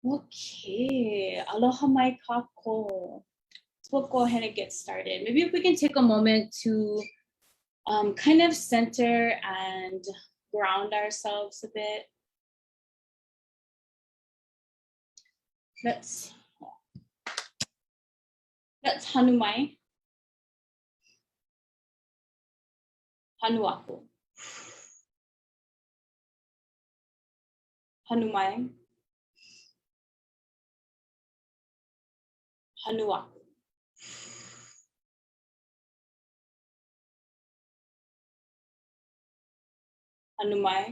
Okay, aloha mai kako. So we'll go ahead and get started. Maybe if we can take a moment to kind of center and ground ourselves a bit. Let's hanumai. Hanuaku. Hanumai. Hanuaku. Hanumai.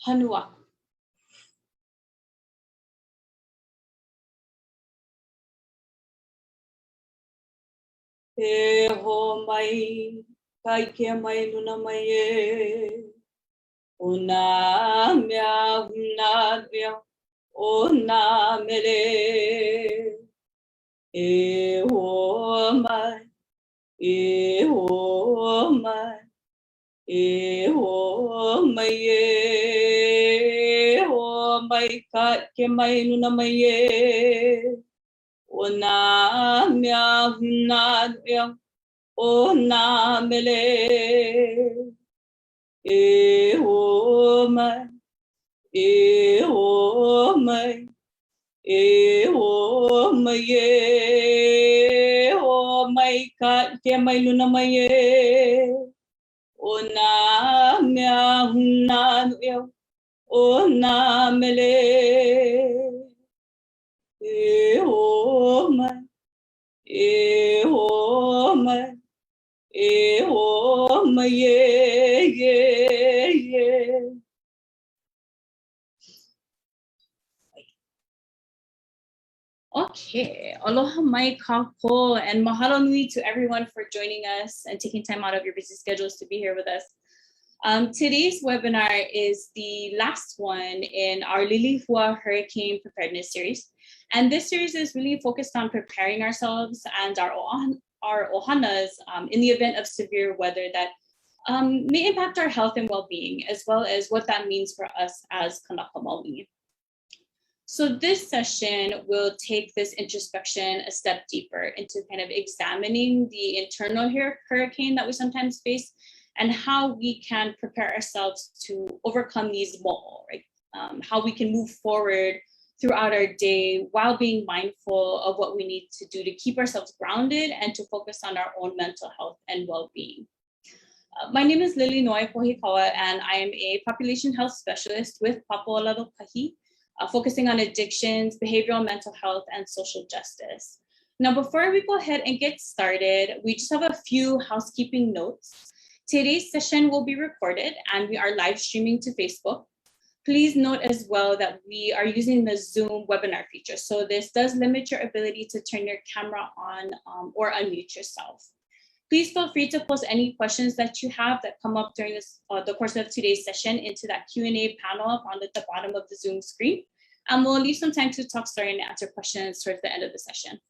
Hanuaku. E ho mai, kai ke mai luna mai e. Una mea una mea, ona mele. E ho mai, e ho mai, e ho mai e. Ho mai kai ke mai luna mai e. Ona mea una mea, ona mele. E ho mai, e ho mai, e ho mai e. Ho mai ka ke mai luna mai e. Ona mea una mea, ona mele. E ho mai, e ho mai, e ho mai ye. Okay, aloha mai kako, and mahalo nui to everyone for joining us and taking time out of your busy schedules to be here with us. Today's webinar is the last one in our Lilihua Hurricane Preparedness Series. And this series is really focused on preparing ourselves and our ohanas in the event of severe weather that may impact our health and well-being, as well as what that means for us as kanaka mauli. So this session will take this introspection a step deeper into kind of examining the internal hurricane that we sometimes face and how we can prepare ourselves to overcome these mo'o, right? How we can move forward throughout our day while being mindful of what we need to do to keep ourselves grounded and to focus on our own mental health and well-being. My name is Lily Noi Pohikawa, and I am a population health specialist with Papualalo Kahi, focusing on addictions, behavioral mental health, and social justice. Now, before we go ahead and get started, we just have a few housekeeping notes. Today's session will be recorded and we are live streaming to Facebook. Please note as well that we are using the Zoom webinar feature. So this does limit your ability to turn your camera on or unmute yourself. Please feel free to post any questions that you have that come up during this, the course of today's session into that Q&A panel up on the bottom of the Zoom screen. And we'll leave some time to talk, story, and answer questions towards the end of the session.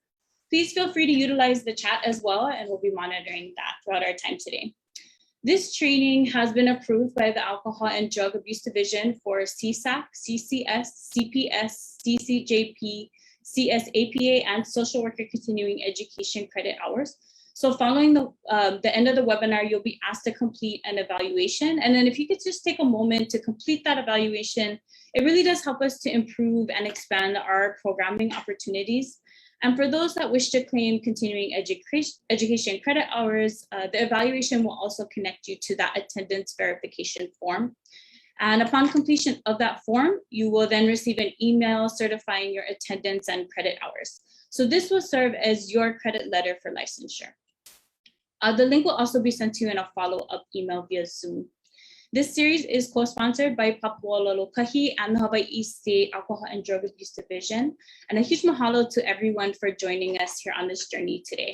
Please feel free to utilize the chat as well, and we'll be monitoring that throughout our time today. This training has been approved by the Alcohol and Drug Abuse Division for CSAC, CCS, CPS, CCJP, CSAPA, and Social Worker Continuing Education credit hours. So following the end of the webinar, you'll be asked to complete an evaluation. And then if you could just take a moment to complete that evaluation, it really does help us to improve and expand our programming opportunities. And for those that wish to claim continuing education credit hours, the evaluation will also connect you to that attendance verification form. And upon completion of that form, you will then receive an email certifying your attendance and credit hours. So this will serve as your credit letter for licensure. The link will also be sent to you in a follow-up email via Zoom. This series is co-sponsored by Papualalo Kahi and the Hawaii State Alcohol and Drug Abuse Division. And a huge mahalo to everyone for joining us here on this journey today.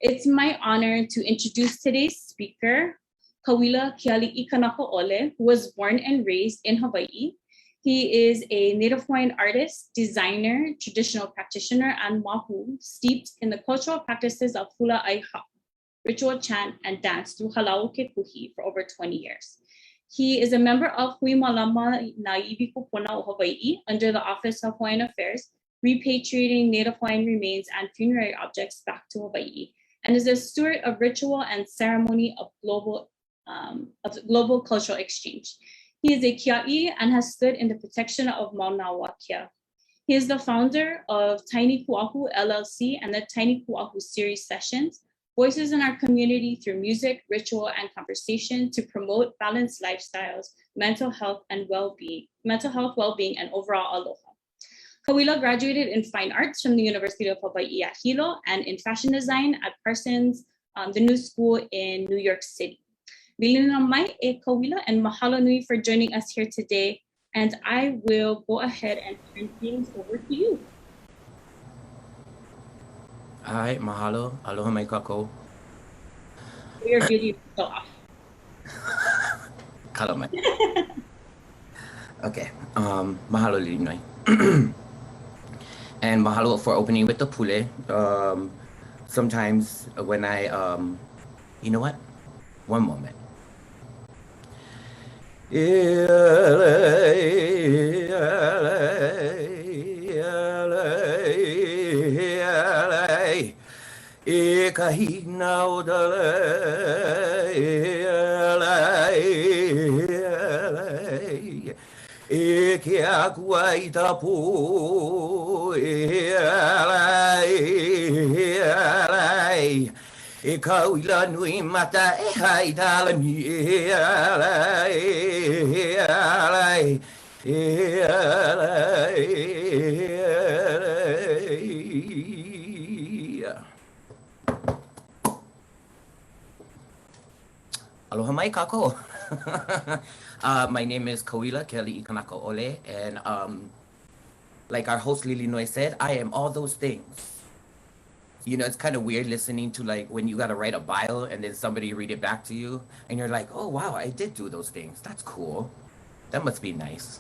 It's my honor to introduce today's speaker, Kauila Keali'ikanaka'ole, who was born and raised in Hawaii. He is a Native Hawaiian artist, designer, traditional practitioner, and māhū, steeped in the cultural practices of Hula Aiha, ritual chant and dance through Hālau Kekuhi for over 20 years. He is a member of Hui Malama I Na Kupuna o Hawaiʻi under the Office of Hawaiian Affairs, repatriating Native Hawaiian remains and funerary objects back to Hawaiʻi, and is a steward of ritual and ceremony of global cultural exchange. He is a Kiaʻi and has stood in the protection of Mauna Wākea. He is the founder of Tiny Kuahu LLC and the Tiny Kuahu Series sessions, voices in our community through music, ritual, and conversation to promote balanced lifestyles, mental health, well-being, and overall aloha. Kauila graduated in fine arts from the University of Hawaii at Hilo and in fashion design at Parsons, the New School in New York City. Bilina mai e Kauila, and mahalo nui for joining us here today. And I will go ahead and turn things over to you. Hi, mahalo. Aloha mai kako. Your video is so off. Kalo mai. Okay. Mahalo lilinoi. And mahalo for opening with the pule. Sometimes when I, you know what? One moment. E kahina o dale e ke akua I tapu e kauila nui mata e hai dalami Aloha mai kako. My name is Kauila Keali'ikanaka'ole, and like our host Lilinoi said, I am all those things. You know, it's kind of weird listening to like when you got to write a bio and then somebody read it back to you and you're like, oh wow, I did do those things. That's cool. That must be nice.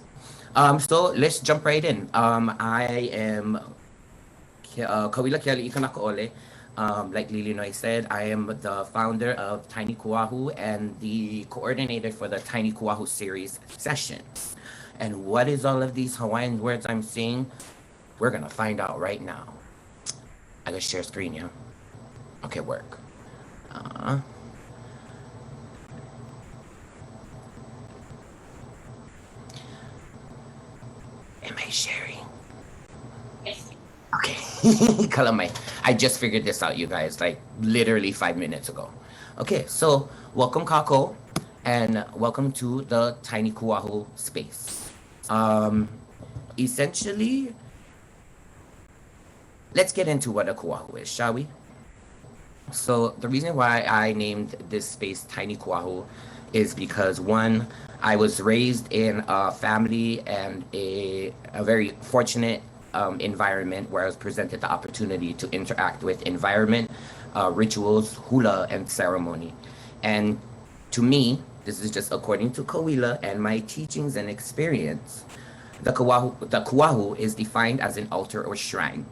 So let's jump right in. I am Kauila Keali'ikanaka'ole. Like Lilinoi said, I am the founder of Tiny Kuahu and the coordinator for the Tiny Kuahu Series sessions. And what is all of these Hawaiian words I'm seeing? We're gonna find out right now. I gotta share screen, yeah? Okay, work. Am I sharing? Yes. Okay, kalamai. I just figured this out, you guys, like literally 5 minutes ago. Okay, so welcome Kako, and welcome to the Tiny Kuahu space. Essentially, let's get into what a Kuahu is, shall we? So the reason why I named this space Tiny Kuahu is because one, I was raised in a family and a very fortunate environment where I was presented the opportunity to interact with environment, rituals, hula, and ceremony. And to me, this is just according to Kauila and my teachings and experience, the Kuahu is defined as an altar or shrine.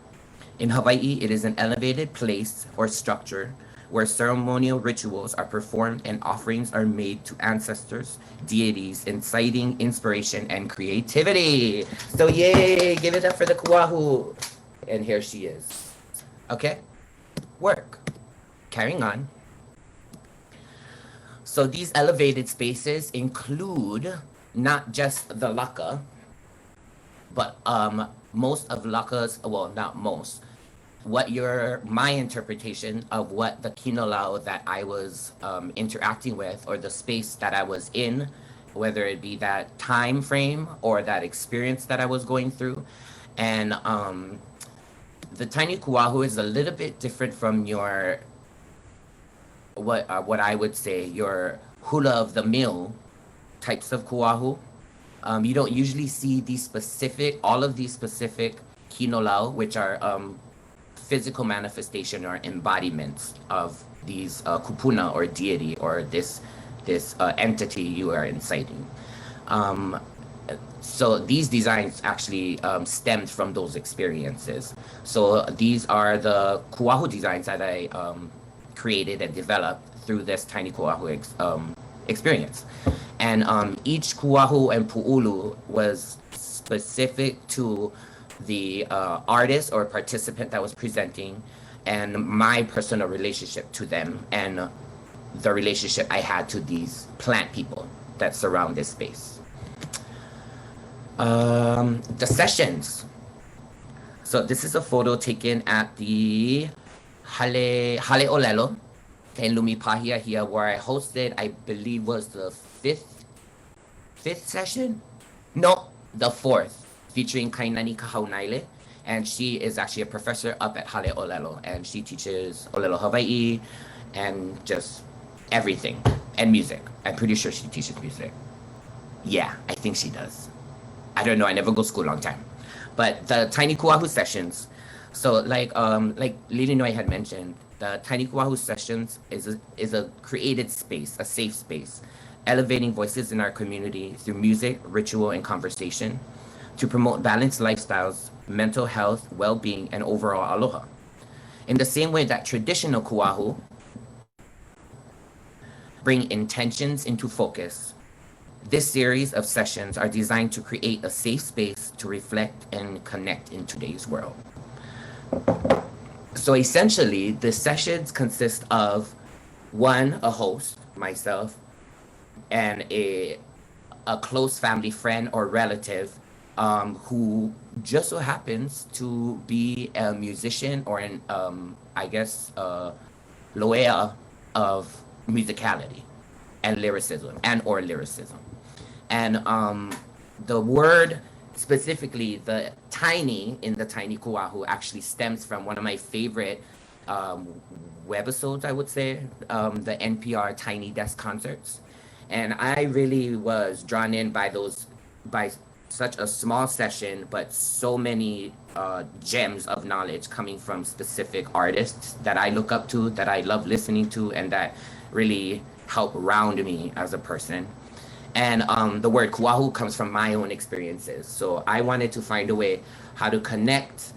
In Hawaii, it is an elevated place or structure where ceremonial rituals are performed and offerings are made to ancestors, deities, inciting inspiration and creativity. So yay, give it up for the Kuahu. And here she is. Okay, work. Carrying on. So these elevated spaces include not just the laka, but most of lakas, well, not most, my interpretation of what the kinolau that I was interacting with, or the space that I was in, whether it be that time frame or that experience that I was going through. And the Tiny Kuahu is a little bit different from your, what I would say, your hula of the mill types of Kuahu. You don't usually see all of these specific kinolau, which are physical manifestation or embodiments of these kupuna or deity or this entity you are inciting. So these designs actually stemmed from those experiences. So these are the Kuahu designs that I created and developed through this Tiny Kuahu experience. And each kuahu and pu'ulu was specific to the artist or participant that was presenting, and my personal relationship to them, and the relationship I had to these plant people that surround this space. The sessions. So this is a photo taken at the Hale'olelo in Lumipahia here, where I hosted, I believe was the fifth session? No, the fourth, featuring Kainani Kahaunaile. And she is actually a professor up at Hale'olelo, and she teaches Olelo Hawaii and just everything, and music. I'm pretty sure she teaches music. Yeah, I think she does. I don't know, I never go to school a long time. But the Tiny Kuahu sessions, so like Lili Noi had mentioned, the Tiny Kuahu sessions is a created space, a safe space, elevating voices in our community through music, ritual, and conversation to promote balanced lifestyles, mental health, well-being, and overall aloha. In the same way that traditional kuahu bring intentions into focus, this series of sessions are designed to create a safe space to reflect and connect in today's world. So essentially, the sessions consist of one, a host, myself, and a close family friend or relative who just so happens to be a musician or an, loea of musicality and lyricism or lyricism. And the word, specifically the tiny in the Tiny Kuahu, actually stems from one of my favorite webisodes, I would say, the NPR Tiny Desk concerts. And I really was drawn in by such a small session, but so many gems of knowledge coming from specific artists that I look up to, that I love listening to, and that really help round me as a person. And the word kuahu comes from my own experiences. So I wanted to find a way how to connect,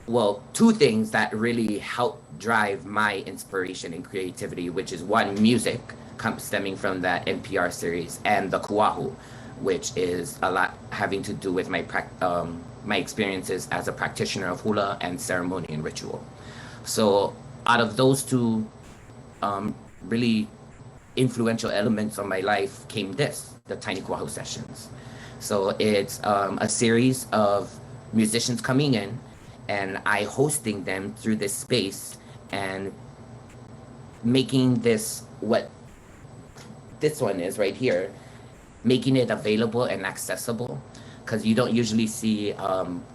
well, two things that really help drive my inspiration and creativity, which is one, music, stemming from that NPR series, and the kuahu, which is a lot having to do with my experiences as a practitioner of hula and ceremony and ritual. So out of those two really influential elements of my life came the Tiny Kuahu sessions. So it's a series of musicians coming in and I hosting them through this space and making this, what this one is right here, making it available and accessible, because you don't usually see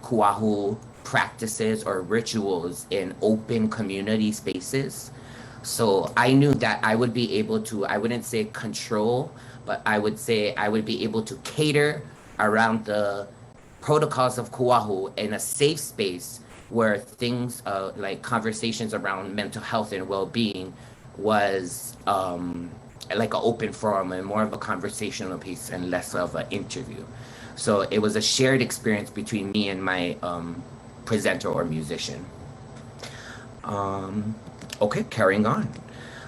kuahu practices or rituals in open community spaces. So I knew that I would be able to, I wouldn't say control, but I would say I would be able to cater around the protocols of kuahu in a safe space where things like conversations around mental health and well-being was like an open forum and more of a conversational piece and less of an interview. So it was a shared experience between me and my presenter or musician. Okay, carrying on.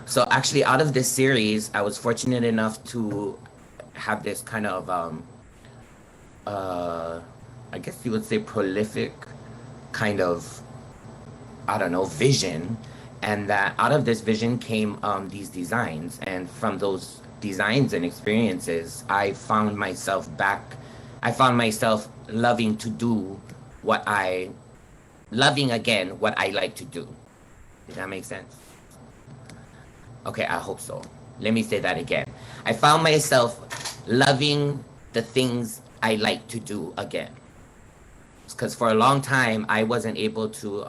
So actually out of this series, I was fortunate enough to have this kind of, I guess you would say prolific kind of, I don't know, vision. And that out of this vision came these designs. And from those designs and experiences, I found myself loving to do loving again what I like to do. Did that make sense? Okay, I hope so. Let me say that again. I found myself loving the things I like to do again. Because for a long time, I wasn't able to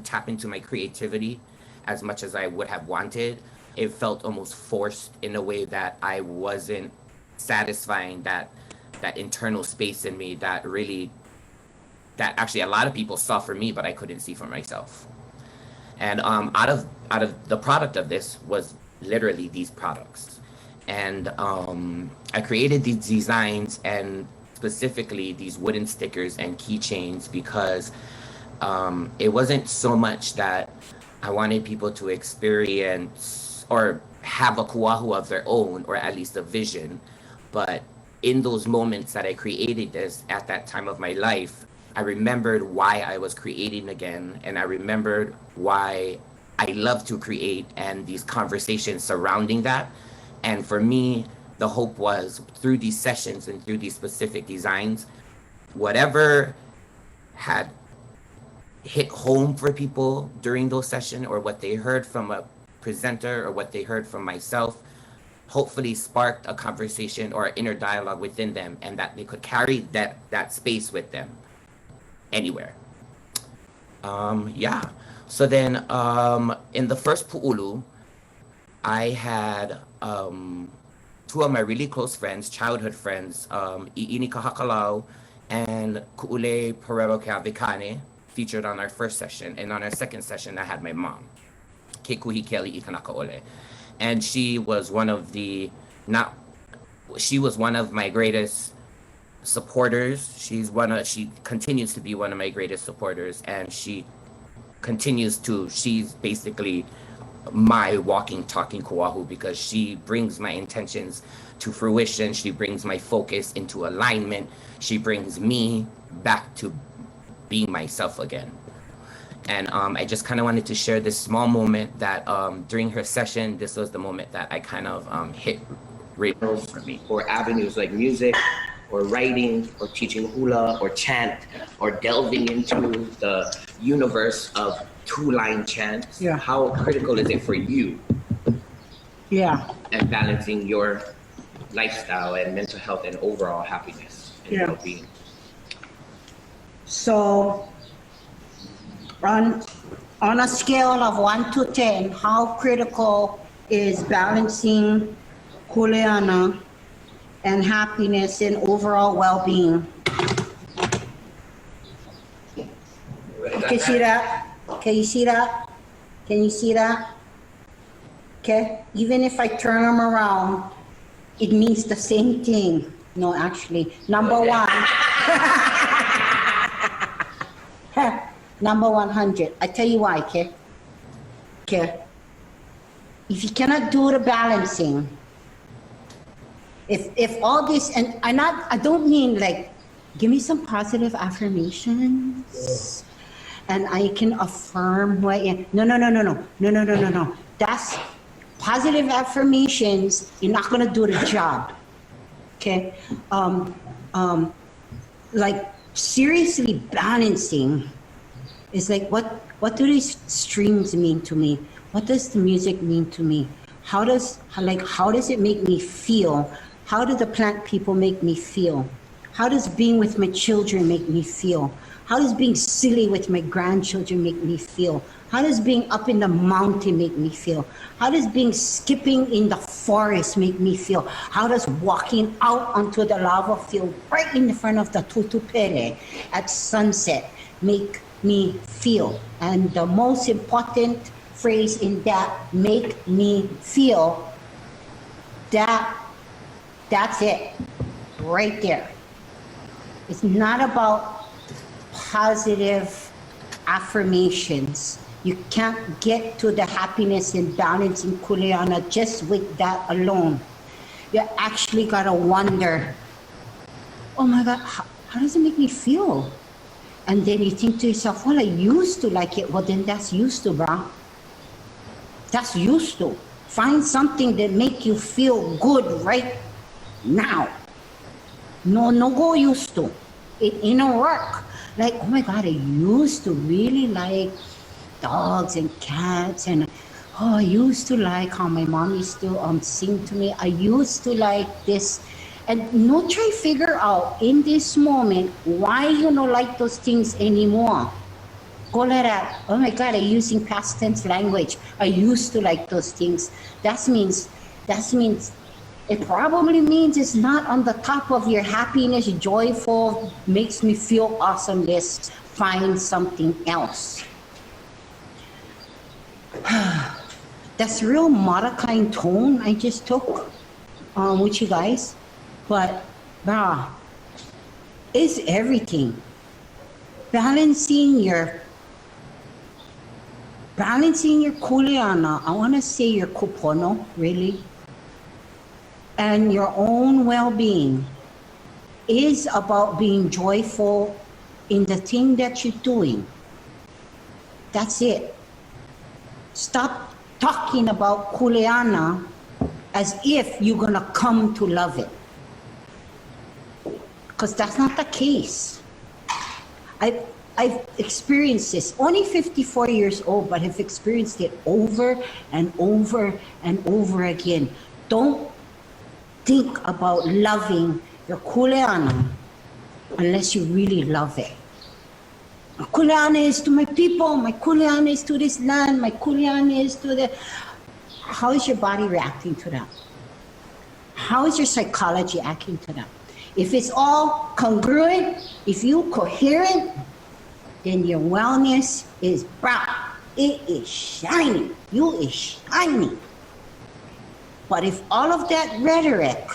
tap into my creativity as much as I would have wanted. It felt almost forced in a way that I wasn't satisfying that internal space in me that actually a lot of people saw for me, but I couldn't see for myself. And out of the product of this was literally these products. And I created these designs and specifically these wooden stickers and keychains because it wasn't so much that I wanted people to experience or have a kuahu of their own, or at least a vision. But in those moments that I created this at that time of my life, I remembered why I was creating again, and I remembered why I love to create and these conversations surrounding that. And for me, the hope was through these sessions and through these specific designs, whatever had hit home for people during those sessions, or what they heard from a presenter or what they heard from myself, hopefully sparked a conversation or an inner dialogue within them, and that they could carry that space with them anywhere. Yeah. So then in the first pu'ulu, I had two of my really close friends, childhood friends, I'ini Kahakalau and Ku'ule Porero Keavikane, featured on our first session. And on our second session, I had my mom, Kauila Keali'ikanaka'ole. And she was one of my greatest supporters. She continues to be one of my greatest supporters, and she's basically my walking, talking kuahu, because she brings my intentions to fruition. She brings my focus into alignment. She brings me back to being myself again. And I just kind of wanted to share this small moment that during her session, this was the moment that I kind of hit rails for me, or avenues like music, or writing, or teaching hula, or chant, or delving into the universe of two-line chants. Yeah. How critical is it for you? Yeah. And balancing your lifestyle and mental health and overall happiness and well-being? So, on a scale of 1 to 10, how critical is balancing kuleana and happiness and overall well-being? Can you see that? Can you see that? Can you see that? Okay, even if I turn them around, it means the same thing. No, actually, number one. Number 100. I tell you why, okay? Okay. If you cannot do the balancing, if all this, and I don't mean like, give me some positive affirmations, and I can affirm who I am. No. That's positive affirmations. You're not gonna do the job. Okay. Like seriously balancing is like, what do these strings mean to me? What does the music mean to me? How does it make me feel? How do the plant people make me feel? How does being with my children make me feel? How does being silly with my grandchildren make me feel? How does being up in the mountain make me feel? How does being skipping in the forest make me feel? How does walking out onto the lava field right in the front of the Tutupere at sunset make me feel? And the most important phrase in that, make me feel, that's it, right there. It's not about positive affirmations. You can't get to the happiness and balance in kuleana just with that alone. You actually gotta wonder, oh my God, how does it make me feel? And then you think to yourself, well, I used to like it. Well, then that's used to, bro. That's used to. Find something that make you feel good right now. No go used to. It ain't work. Like, oh my God, I used to really like dogs and cats, and I used to like how my mom used to sing to me. I used to like this. And no try figure out in this moment why you don't like those things anymore. Go like that. Oh my God, I'm using past tense language. I used to like those things. That means it probably means it's not on the top of your happiness, joyful, makes me feel awesome list. Find something else. That's real Maracaian tone I just took with you guys. But, it's everything. Balancing your balancing your kuleana, I want to say your kupono, really, and your own well-being is about being joyful in the thing that you're doing. That's it. Stop talking about kuleana as if you're going to come to love it. Because that's not the case. I've experienced this, only 54 years old, but have experienced it over and over and over again. Don't think about loving your kuleana unless you really love it. My kuleana is to my people, my kuleana is to this land, my kuleana is to the... How is your body reacting to that? How is your psychology acting to that? If it's all congruent, if you coherent, then your wellness is bright. It is shining. You is shining. But if all of that rhetoric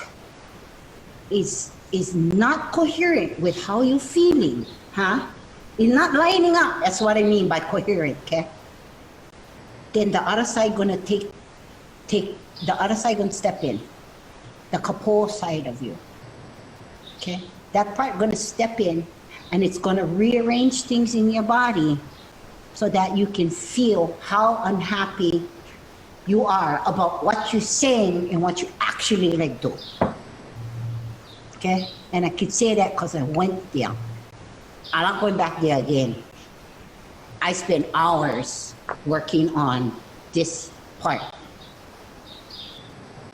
is not coherent with how you're feeling, it's not lining up. That's what I mean by coherent, okay? Then the other side gonna take the other side gonna step in, the kapo side of you, okay? That part gonna step in, and it's gonna rearrange things in your body so that you can feel how unhappy you are about what you're saying and what you actually like do. Okay? And I could say that because I went there. I'm not going back there again. I spent hours working on this part.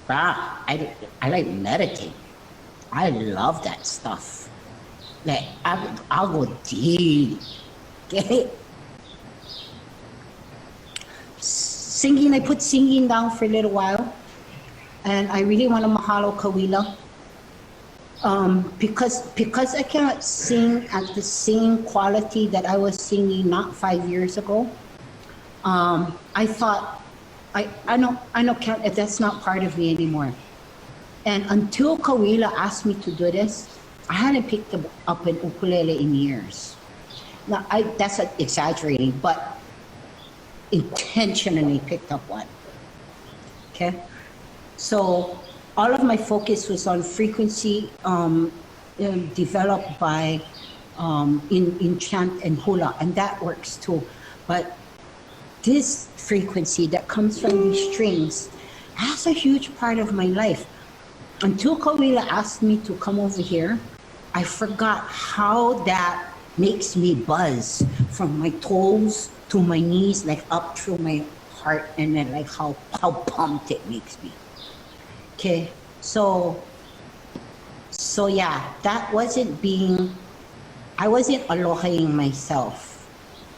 Wow, I like meditate. I love that stuff. Like, I'll go deep. Okay? Singing, I put singing down for a little while. And I really want to mahalo Kauila. Because I cannot sing at the same quality that I was singing not 5 years ago. I thought, I know that's not part of me anymore. And until Kauila asked me to do this, I hadn't picked up an ukulele in years. Now, that's exaggerating, but intentionally picked up one. Okay? So all of my focus was on frequency developed by in chant and hula, and that works too. But this frequency that comes from these strings has a huge part of my life. Until Kauila asked me to come over here, I forgot how that makes me buzz from my toes to my knees, like up through my heart, and then like how pumped it makes me. Okay, so yeah, that wasn't I wasn't alohaing myself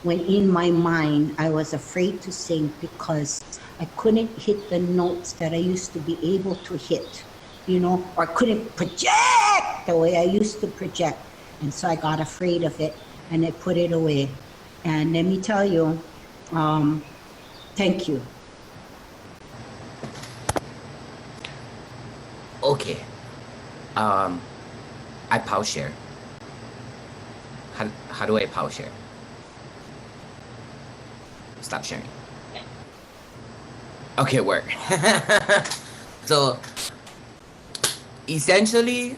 when in my mind I was afraid to sing because I couldn't hit the notes that I used to be able to hit, you know, or couldn't project the way I used to project. And so I got afraid of it and I put it away. And let me tell you, thank you. Okay. I pause share. How do I pause share? Stop sharing. Okay, work. So essentially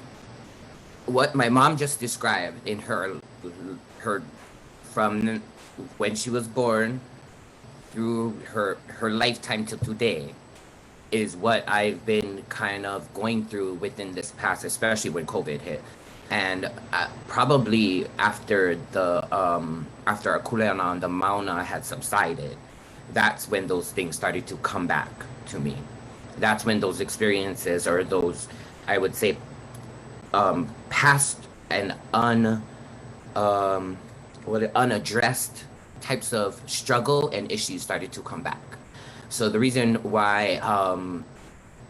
what my mom just described in her from when she was born through her lifetime till today is what I've been kind of going through within this past, especially when COVID hit. And probably after after our kuleana on the Mauna had subsided, that's when those things started to come back to me. That's when those experiences, or those, I would say, past and unaddressed types of struggle and issues started to come back. So the reason why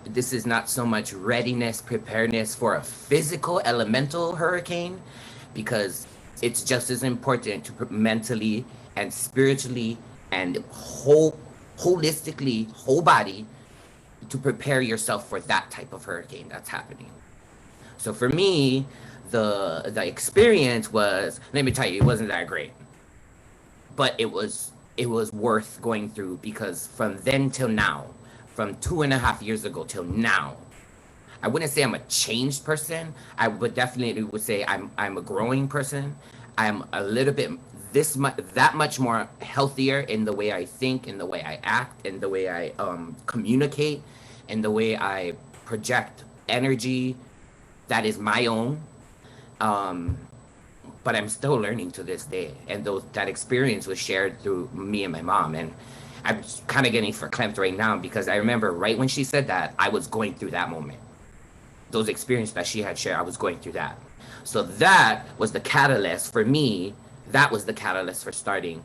this is not so much readiness, preparedness for a physical elemental hurricane, because it's just as important to mentally and spiritually and holistically, whole body, to prepare yourself for that type of hurricane that's happening. So for me, the experience was, let me tell you, it wasn't that great, but it was it was worth going through, because from then till now, from 2.5 years ago till now, I wouldn't say I'm a changed person. I would definitely would say I'm a growing person. I'm a little bit that much more healthier in the way I think, in the way I act, in the way I communicate, in the way I project energy that is my own. But I'm still learning to this day. And that experience was shared through me and my mom. And I'm kind of getting verklempt right now, because I remember right when she said that, I was going through that moment. Those experiences that she had shared, I was going through that. So that was the catalyst for me. That was the catalyst for starting.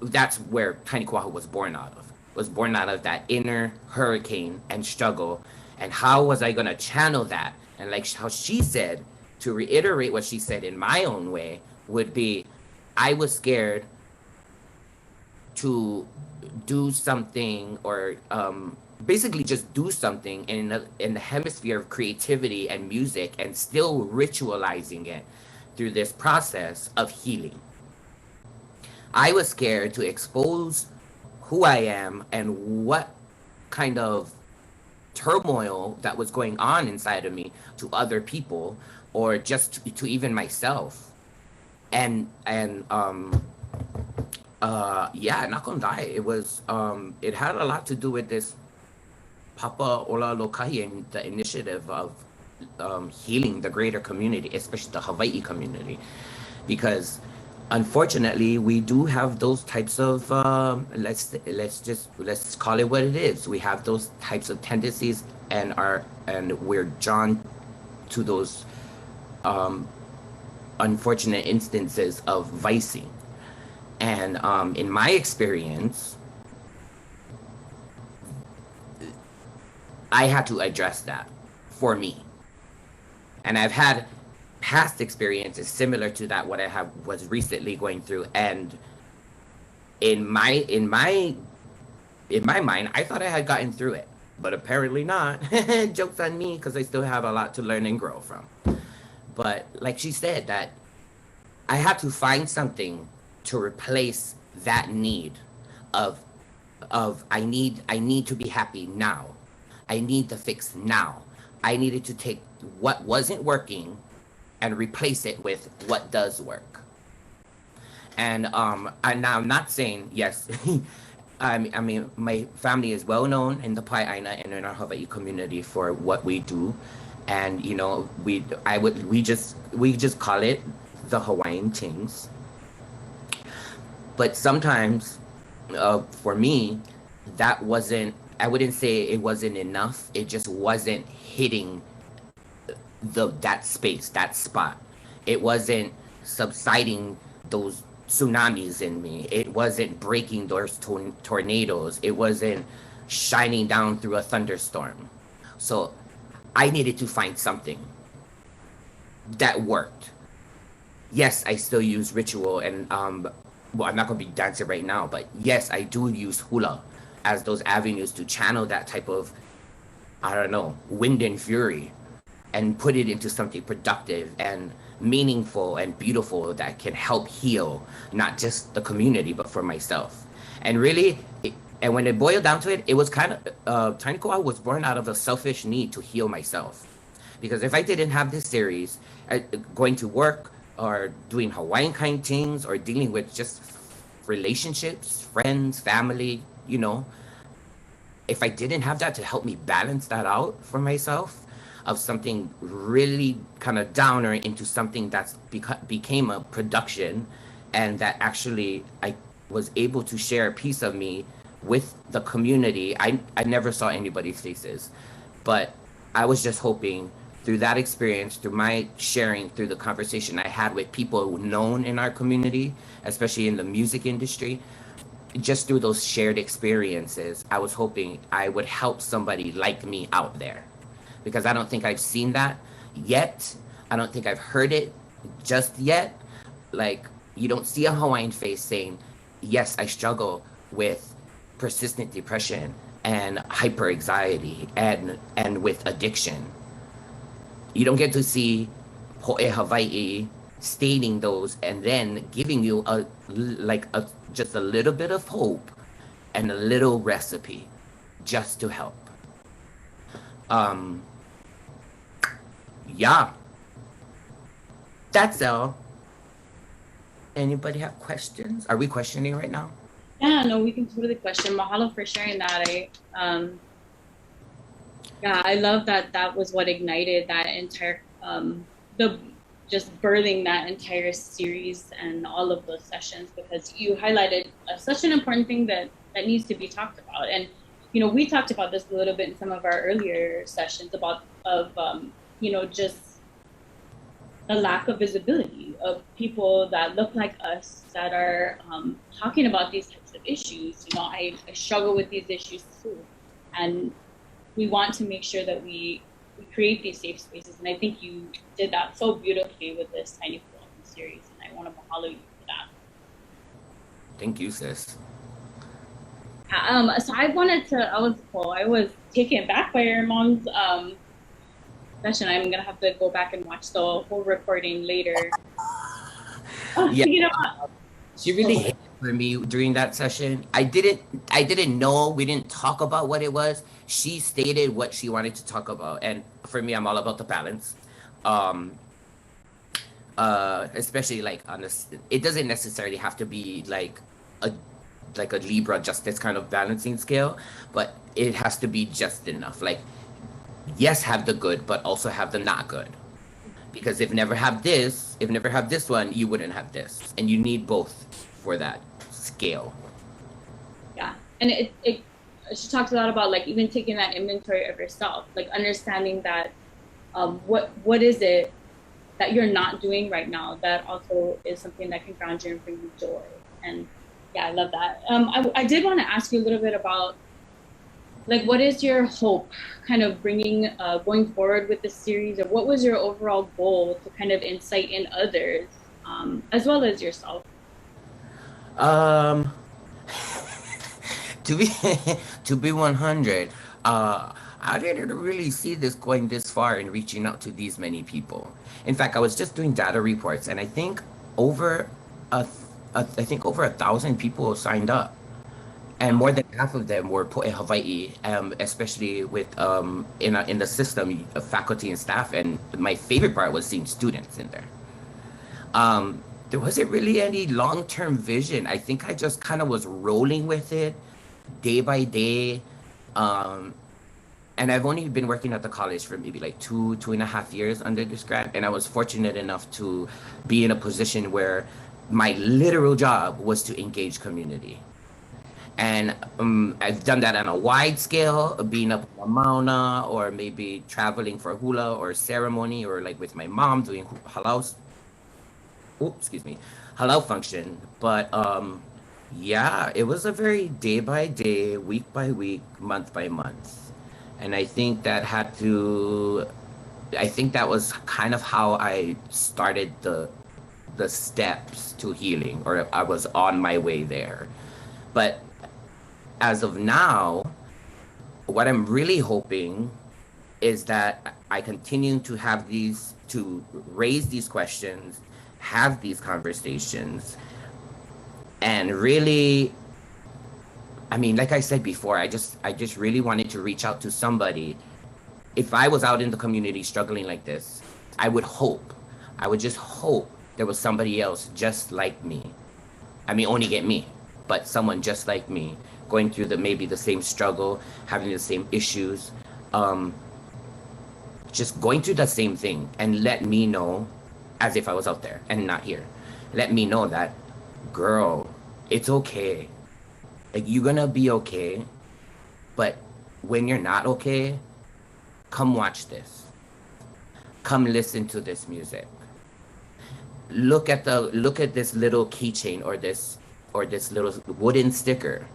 That's where Tiny Kuahu was born out of. Was born out of that inner hurricane and struggle. And how was I going to channel that? And like how she said, to reiterate what she said in my own way, would be, I was scared to do something, or basically just do something in the hemisphere of creativity and music, and still ritualizing it through this process of healing. I was scared to expose who I am and what kind of turmoil that was going on inside of me to other people, or just to even myself. And yeah, not gonna lie, it was it had a lot to do with this Papa Ola Lokahi and the initiative of healing the greater community, especially the Hawaii community, because unfortunately we do have those types of let's call it what it is. We have those types of tendencies, and we're drawn to those unfortunate instances of vicing. And in my experience, I had to address that for me. And I've had past experiences similar to that, what I was recently going through. And in my mind, I thought I had gotten through it, but apparently not. Joke's on me, because I still have a lot to learn and grow from. But like she said, that I had to find something to replace that need of I need to be happy now. I need to fix now. I needed to take what wasn't working and replace it with what does work. And now I'm not saying, yes, I mean, my family is well known in the Pae'aina and in our Hawaii community for what we do. And, you know, we just call it the Hawaiian Things. But sometimes, for me, that wasn't, I wouldn't say it wasn't enough. It just wasn't hitting that space, that spot. It wasn't subsiding those tsunamis in me. It wasn't breaking those tornadoes. It wasn't shining down through a thunderstorm. So I needed to find something that worked. Yes, I still use ritual, and well, I'm not going to be dancing right now, but yes, I do use hula as those avenues to channel that type of, I don't know, wind and fury, and put it into something productive and meaningful and beautiful that can help heal not just the community, but for myself. And really, and when it boiled down to it, it was kind of, Tiny Kuahu was born out of a selfish need to heal myself. Because if I didn't have this series, going to work or doing Hawaiian kind things or dealing with just relationships, friends, family, you know, if I didn't have that to help me balance that out for myself, of something really kind of downer into something that's became a production, and that actually I was able to share a piece of me with the community. I never saw anybody's faces, but I was just hoping through that experience, through my sharing, through the conversation I had with people known in our community, especially in the music industry, just through those shared experiences, I was hoping I would help somebody like me out there. Because I don't think I've seen that yet. I don't think I've heard it just yet. Like, you don't see a Hawaiian face saying, yes, I struggle with persistent depression and hyper anxiety and with addiction. You don't get to see Po'e Hawaii stating those and then giving you just a little bit of hope and a little recipe just to help. Yeah, that's all. Anybody have questions? Are we questioning right now? Yeah, no, we can totally question. Mahalo for sharing that. I love that that was what ignited that entire, just birthing that entire series and all of those sessions, because you highlighted such an important thing that needs to be talked about. And, we talked about this a little bit in some of our earlier sessions about, just a lack of visibility of people that look like us that are talking about these types of issues. I struggle with these issues too. And we want to make sure that we create these safe spaces. And I think you did that so beautifully with this Tiny Kuahu series. And I want to mahalo you for that. Thank you, sis. So I was taken back by your mom's session. I'm gonna have to go back and watch the whole recording later. Yeah, she really hit for me during that session. I didn't know. We didn't talk about what it was. She stated what she wanted to talk about, and for me, I'm all about the balance. Especially like on this, it doesn't necessarily have to be like a Libra justice kind of balancing scale, but it has to be just enough. Like, yes, have the good, but also have the not good. Because if never have this one, you wouldn't have this. And you need both for that scale. Yeah. And she talks a lot about like even taking that inventory of yourself, like understanding that what is it that you're not doing right now that also is something that can ground you and bring you joy. And yeah, I love that. I did want to ask you a little bit about like, what is your hope kind of going forward with this series, or what was your overall goal to kind of incite in others, as well as yourself? To be 100, I didn't really see this going this far and reaching out to these many people. In fact, I was just doing data reports, and I think over 1,000 people signed up. And more than half of them were po'e Hawaiʻi, especially with in the system, faculty and staff. And my favorite part was seeing students in there. There wasn't really any long-term vision. I think I just kind of was rolling with it day by day. And I've only been working at the college for maybe like 2.5 years under this grad. And I was fortunate enough to be in a position where my literal job was to engage community. And I've done that on a wide scale, being up in Mauna, or maybe traveling for hula or ceremony, or like with my mom doing Hālau function. But yeah, it was a very day by day, week by week, month by month. And I think that was kind of how I started the steps to healing, or I was on my way there. But as of now, what I'm really hoping is that I continue to raise these questions, have these conversations, and really, I mean, like I said before, I just really wanted to reach out to somebody. If I was out in the community struggling like this, I would just hope there was somebody else just like me. I mean, only get me, but someone just like me, going through maybe the same struggle, having the same issues, just going through the same thing, and let me know, as if I was out there and not here. Let me know that, girl, it's okay. Like, you're gonna be okay, but when you're not okay, come watch this. Come listen to this music. Look at this little keychain or this little wooden sticker,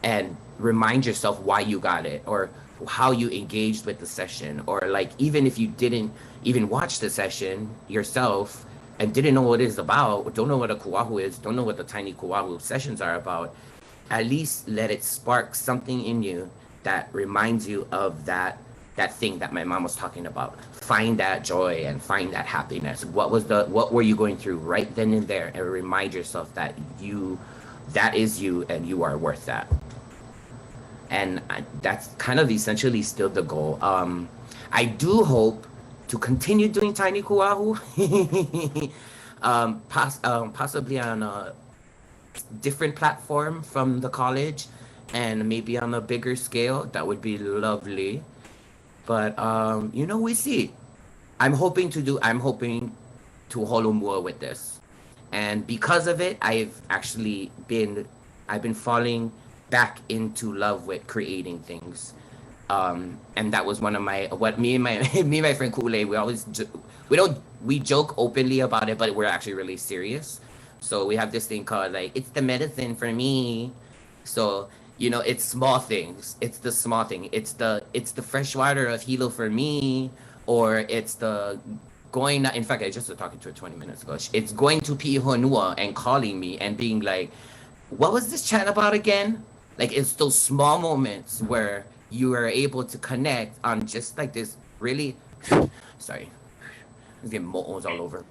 and remind yourself why you got it, or how you engaged with the session, or like, even if you didn't even watch the session yourself and didn't know what it's about, don't know what a kuahu is, don't know what the Tiny Kuahu sessions are about, at least let it spark something in you that reminds you of that that thing that my mom was talking about. Find that joy and find that happiness. What were you going through right then and there, and remind yourself that that is you and you are worth that. And that's kind of essentially still the goal. I do hope to continue doing Tiny Kuahu, possibly on a different platform from the college, and maybe on a bigger scale. That would be lovely. But we see. I'm hoping to holomua with this, and because of it, I've been falling back into love with creating things. And that was one of me and my friend Kule, we joke openly about it, but we're actually really serious. So we have this thing called like, it's the medicine for me. So, it's small things. It's the small thing. It's the fresh water of Hilo for me, or it's the going, in fact, I just was talking to her 20 minutes ago. It's going to Pi'ihonua and calling me and being like, what was this chat about again? Like, it's those small moments where you are able to connect on just like this really, sorry, I'm getting mo'os all over.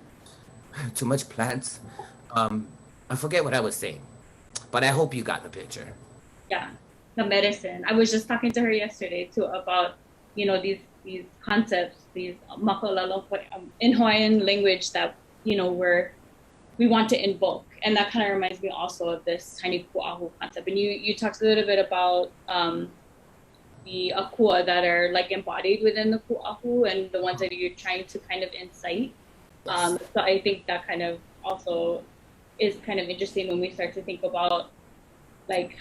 Too much plants. I forget what I was saying, but I hope you got the picture. Yeah, the medicine. I was just talking to her yesterday too about, these concepts, these makolalo in Hawaiian language that, we want to invoke. And that kind of reminds me also of this Tiny Kuahu concept. And you talked a little bit about the akua that are like embodied within the kuahu and the ones that you're trying to kind of incite. So I think that kind of also is kind of interesting when we start to think about like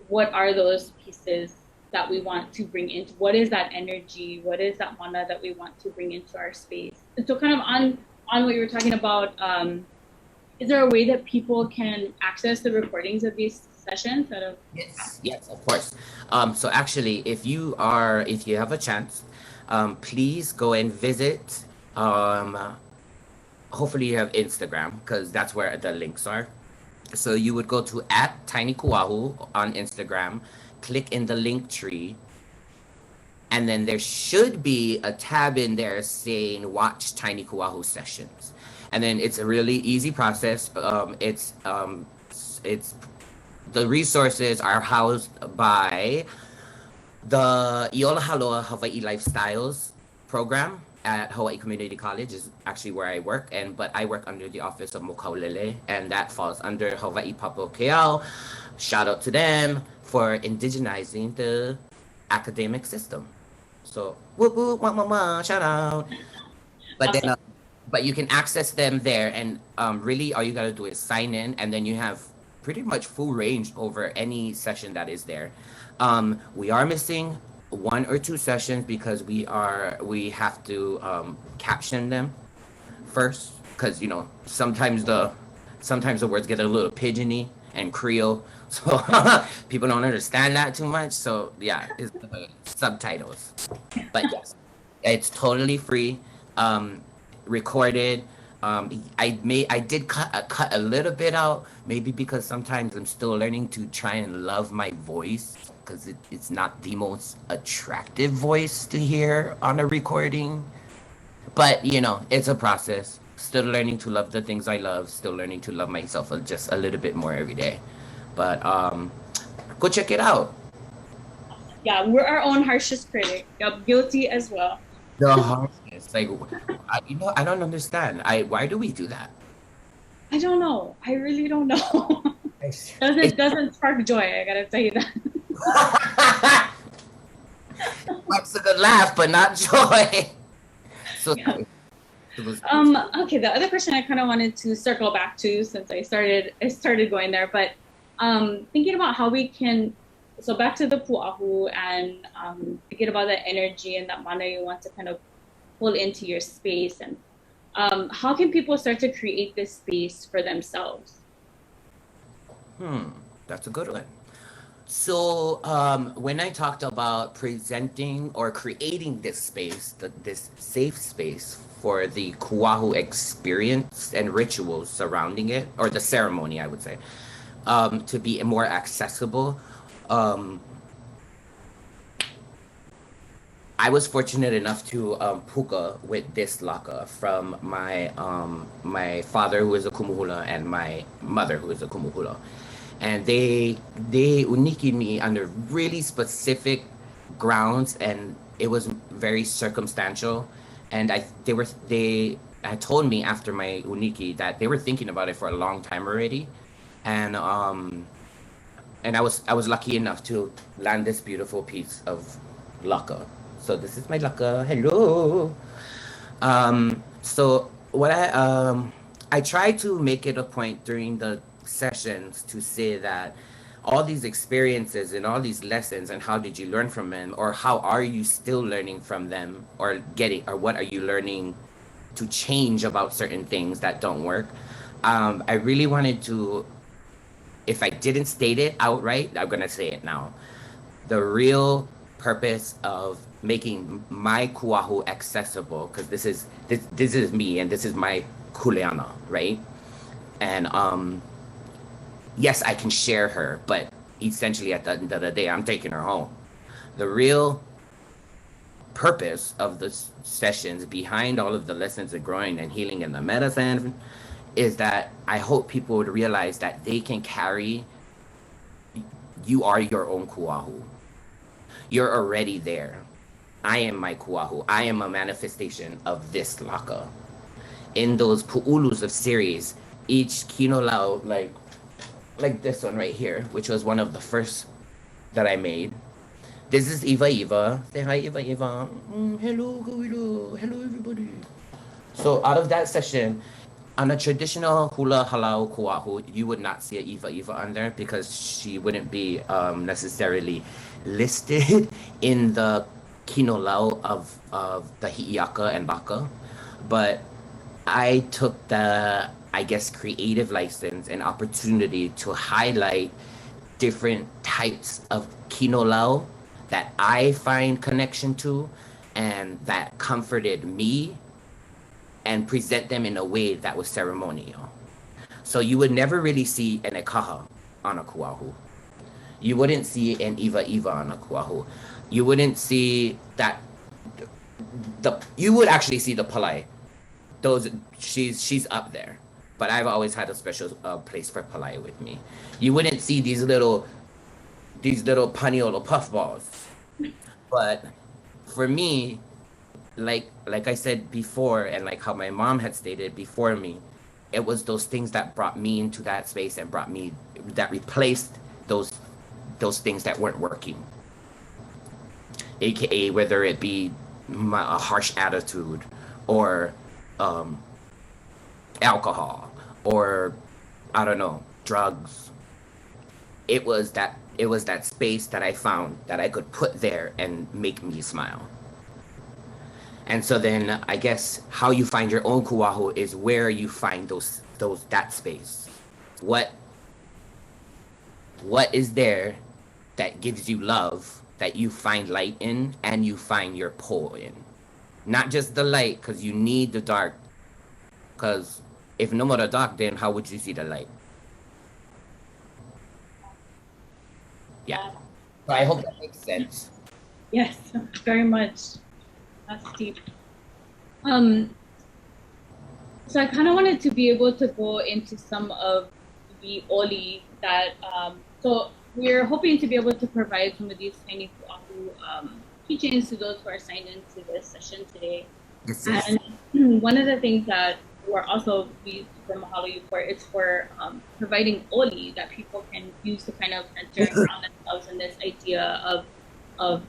what are those pieces that we want to bring into, what is that energy, what is that mana that we want to bring into our space. And so kind of on what you were talking about, is there a way that people can access the recordings of these sessions? Yes, of course. So actually, if you have a chance, please go and visit. Hopefully you have Instagram, because that's where the links are. So you would go to @tinykuahu on Instagram, click in the link tree, and then there should be a tab in there saying watch Tiny Kuahu sessions. And then it's a really easy process. It's the resources are housed by the Iola Haloa Hawaii Lifestyles program at Hawaii Community College is actually where I work, but I work under the Office of Hawaiian, and that falls under Hawaii Papo Keao. Shout out to them for indigenizing the academic system. So whoop whoop wah, wah, wah, shout out. But then but you can access them there, and really all you gotta do is sign in, and then you have pretty much full range over any session that is there. We are missing 1 or 2 sessions because we have to caption them first, because sometimes the words get a little pigeony and Creole, so people don't understand that too much. So yeah, it's the subtitles. But yes, it's totally free. Recorded. I did cut a little bit out, maybe because sometimes I'm still learning to try and love my voice, because it's not the most attractive voice to hear on a recording. But it's a process. Still learning to love the things I love, still learning to love myself just a little bit more every day. But go check it out. Yeah, we're our own harshest critic. I'm guilty as well. The harshness, like, I don't understand. Why do we do that? I don't know. I really don't know. It doesn't spark joy. I gotta tell you that. Sparks a good laugh, but not joy. So. Yeah. Okay. The other question I kind of wanted to circle back to, since I started going there, but thinking about how we can. So back to the pu'ahu and thinking about that energy and that mana you want to kind of pull into your space, and how can people start to create this space for themselves? That's a good one. So when I talked about presenting or creating this space, this safe space for the Kuahu experience and rituals surrounding it, or the ceremony, I would say, to be more accessible, I was fortunate enough to puka with this laka from my my father, who is a kumuhula, and my mother, who is a kumuhula, and they uniki me under really specific grounds, and it was very circumstantial, and they had told me after my uniki that they were thinking about it for a long time already, and I was lucky enough to land this beautiful piece of laka. So this is my laka. Hello. So what I try to make it a point during the sessions to say that all these experiences and all these lessons, and how did you learn from them, or how are you still learning from them, or what are you learning to change about certain things that don't work. I really wanted to, if I didn't state it outright, I'm gonna say it now. The real purpose of making my kuahu accessible, because this is me and this is my kuleana, right? And yes, I can share her, but essentially at the end of the day, I'm taking her home. The real purpose of the sessions behind all of the lessons of growing and healing and the medicine is that I hope people would realize that they can carry, you are your own kuahu. You're already there. I am my kuahu. I am a manifestation of this laka. In those pu'ulus of series, each kino lau, like this one right here, which was one of the first that I made. This is Iva. Say hi, Iva. Hello, Kauila. Hello, everybody. So out of that session, on a traditional hula Hālau kuahu, you would not see a Iva on there because she wouldn't be necessarily listed in the kino lau of the hi'iaka and baka. But I took the, I guess, creative license and opportunity to highlight different types of kino lau that I find connection to and that comforted me, and present them in a way that was ceremonial. So you would never really see an ekaha on a kuahu. You wouldn't see an iwa on a kuahu. You wouldn't see that, you would actually see the palai. Those, she's up there. But I've always had a special place for palai with me. You wouldn't see these little paniolo puffballs. But for me, like I said before, and like how my mom had stated before me, it was those things that brought me into that space and that replaced those things that weren't working. AKA whether it be a harsh attitude or alcohol or, I don't know, drugs. It was that space that I found that I could put there and make me smile. And so then I guess how you find your own kuahu is where you find that space. What is there that gives you love, that you find light in and you find your po in? Not just the light, because you need the dark. Because if no more the dark, then how would you see the light? Yeah. So I hope that makes sense. Yes, very much. That's deep. So I kind of wanted to be able to go into some of the oli that, so we're hoping to be able to provide some of these tiny kuahu teachings to those who are signed into this session today. Yes. And one of the things that we're also used for mahalo you for is for providing oli that people can use to kind of center and ground themselves in this idea of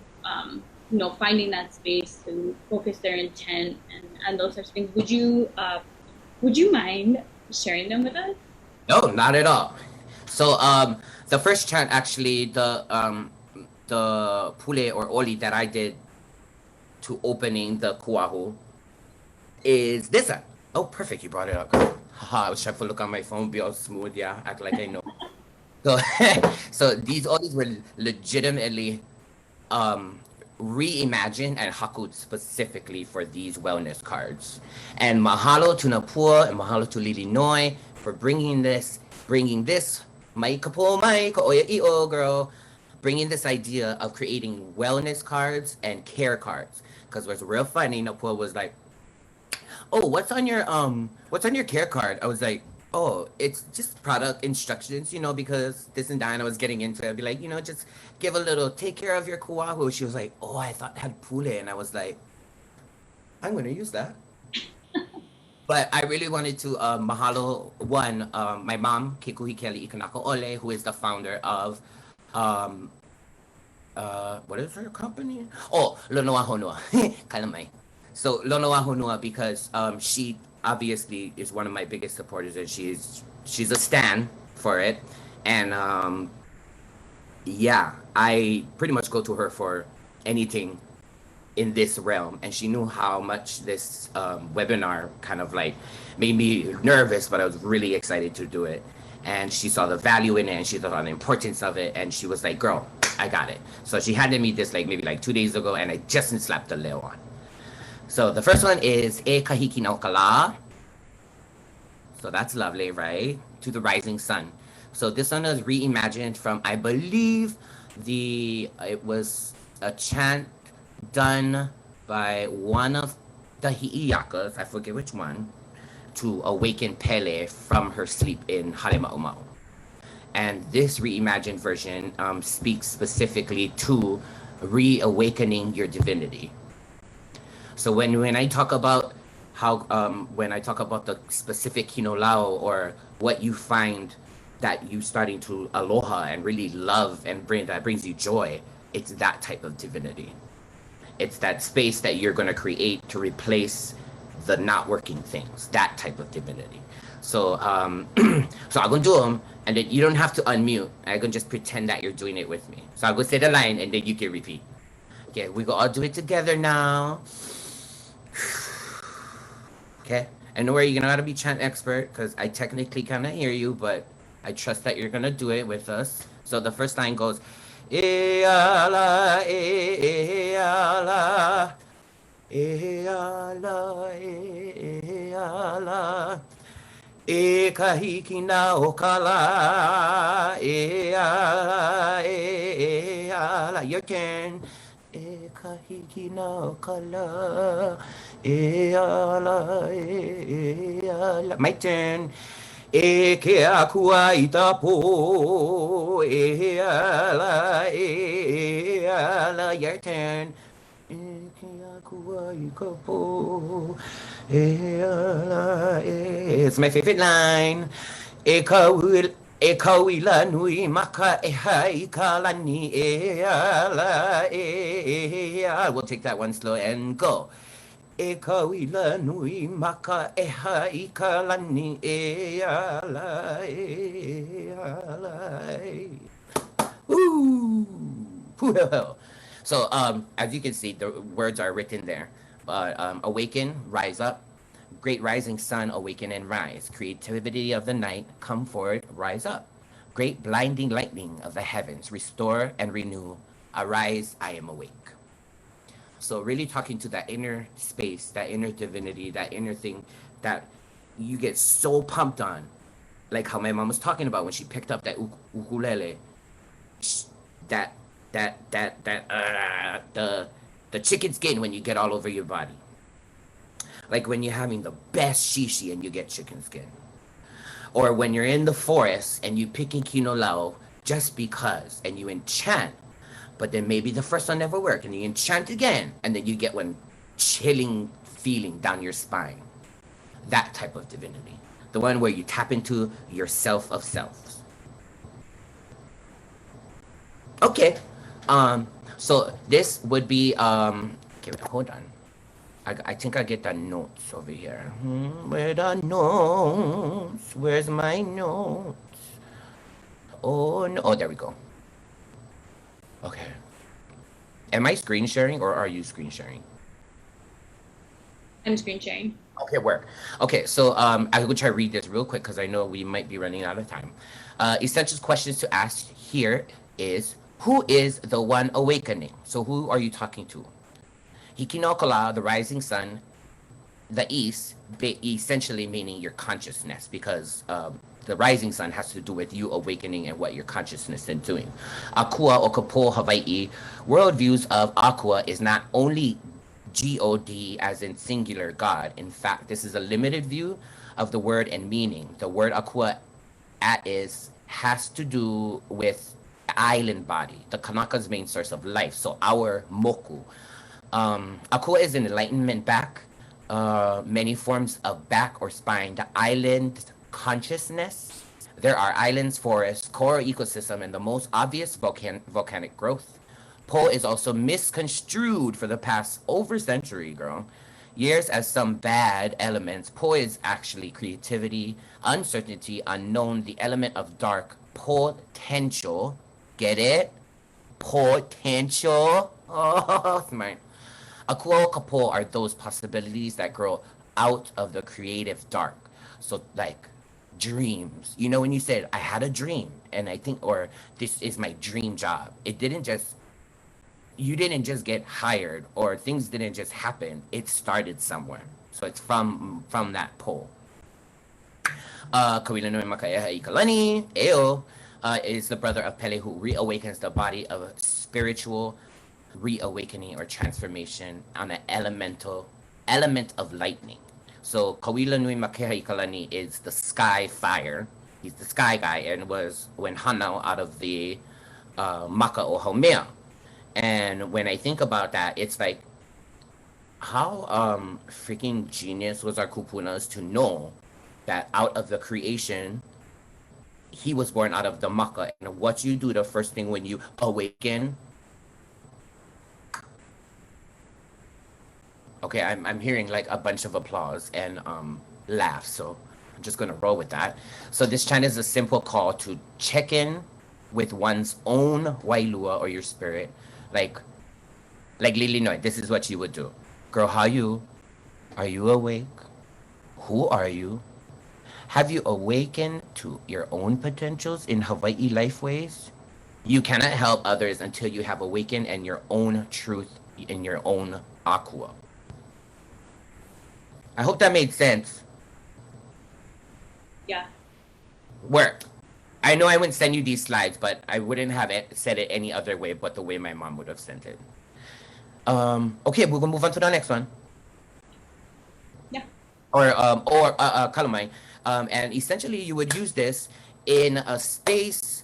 finding that space to focus their intent and those sorts of things. Would you mind sharing them with us? No, not at all. So the first chant, actually, the pule or oli that I did to opening the kuahu is this one. Oh, perfect, you brought it up. Haha, I was trying to look on my phone, be all smooth, yeah, act like I know. So these olis were legitimately reimagined and haku'd specifically for these wellness cards. And mahalo to Napua and mahalo to Illinois for bringing this mai kapo mai ka oia i'o girl. bringing this idea of creating wellness cards and care cards. Because it was real funny. Napua was like, "Oh, what's on your care card?" I was like, "Oh, it's just product instructions, because this and that." And I was getting into it. I'd be like, just give a little, take care of your kuahu. She was like, "Oh, I thought it had pule." And I was like, I'm going to use that. But I really wanted to mahalo my mom, Kekuhi Keali'ikanaka'ole, who is the founder of, what is her company? Oh, Lonoa Honua. Kalamai. So Lonoa Honua, because she obviously is one of my biggest supporters, and she's a stan for it. And yeah, I pretty much go to her for anything in this realm, and she knew how much this webinar kind of like made me nervous, but I was really excited to do it. And she saw the value in it, and she saw the importance of it, and she was like, "Girl, I got it." So she handed me this maybe 2 days ago, and I just slapped the leo on. So the first one is E Kahiki no Kala. So that's lovely, right? To the rising sun. So this one is reimagined from, I believe, it was a chant done by one of the hi'iakas, I forget which one, to awaken Pele from her sleep in Hale Ma'umau. And this reimagined version speaks specifically to reawakening your divinity. So when I talk about when I talk about the specific hinolao, or what you find that you starting to aloha and really love and that brings you joy, it's that type of divinity. It's that space that you're going to create to replace the not working things, that type of divinity. So so I'm going to do them, and then you don't have to unmute. I'm going to just pretend that you're doing it with me. So I'll go say the line, and then you can repeat. Okay, we go all do it together now. Okay, I know where you're going to be chant expert, because I technically cannot hear you, but I trust that you're going to do it with us. So the first line goes, E ala, e ala, e ala, e ala, e kahiki na o kala, e ala, e ala. Your turn. E kahiki na o kala, e ala, e ala. My turn. E ke akua I tapo, e ala, your turn. E ke akua I kapo, e ala, it's my favorite line. E kauila nui maka e hai kalani, e ala, we'll take that one slow and go. E kauila nui maka e hai kalani, e ala, Ooh. So as you can see, the words are written there. Awaken, rise up. Great rising sun, awaken and rise. Creativity of the night, come forward, rise up. Great blinding lightning of the heavens, restore and renew. Arise, I am awake. So really talking to that inner space, that inner divinity, that inner thing that you get so pumped on. Like how my mom was talking about when she picked up that ukulele. The chicken skin when you get all over your body. Like when you're having the best shishi and you get chicken skin. Or when you're in the forest and you picking kinolao just because, and you enchant. But then maybe the first one never worked, and you enchant again, and then you get one chilling feeling down your spine. That type of divinity. The one where you tap into your self of selves. Okay. So this would be okay, hold on. I think I get the notes over here. Where the notes? Where's my notes? Oh no! Oh, there we go. Okay. Am I screen sharing or are you screen sharing? I'm screen sharing. Okay, work. Okay, so I will try to read this real quick because I know we might be running out of time. Essential questions to ask here is, who is the one awakening? So who are you talking to? Hikinokala, the rising sun, the east, essentially meaning your consciousness, because the rising sun has to do with you awakening and what your consciousness is doing. Akua o Kapo Hawaii worldviews of Akua is not only God as in singular God. In fact, this is a limited view of the word and meaning. The word Akua has to do with the island body, the Kanaka's main source of life. So our moku. Akua is an enlightenment back, many forms of back or spine, the island consciousness. There are islands, forests, core ecosystem, and the most obvious volcanic growth. Po is also misconstrued for the past over century, years as some bad elements. Po is actually creativity, uncertainty, unknown, the element of dark potential. Get it? Potential. Oh, smart. Akua kapo are those possibilities that grow out of the creative dark. So like dreams. You know, when you said, I had a dream and I think, or this is my dream job. You didn't just get hired or things didn't just happen. It started somewhere. So it's from that po. Kauila Keali'ikanaka'ole is the brother of Pele who reawakens the body of a spiritual reawakening or transformation on an element of lightning. So Kauila Keali'ikanaka'ole is the sky fire. He's the sky guy and was when Hālau out of the Maka o Haumea. And when I think about that, it's like how freaking genius was our Kupunas to know that out of the creation, he was born out of the Maka. And what you do the first thing when you awaken. Okay, I'm hearing like a bunch of applause and laughs, so I'm just gonna roll with that. So this chant is a simple call to check in with one's own wailua or your spirit. Like Lilinoy, this is what you would do. Girl, how you? Are you awake? Who are you? Have you awakened to your own potentials in Hawaii life ways? You cannot help others until you have awakened in your own truth, in your own akua. I hope that made sense. Yeah. Work. I know I wouldn't send you these slides, but I wouldn't have said it any other way but the way my mom would have sent it. Okay, we're gonna move on to the next one. Yeah. Or kalamai. And essentially you would use this in a space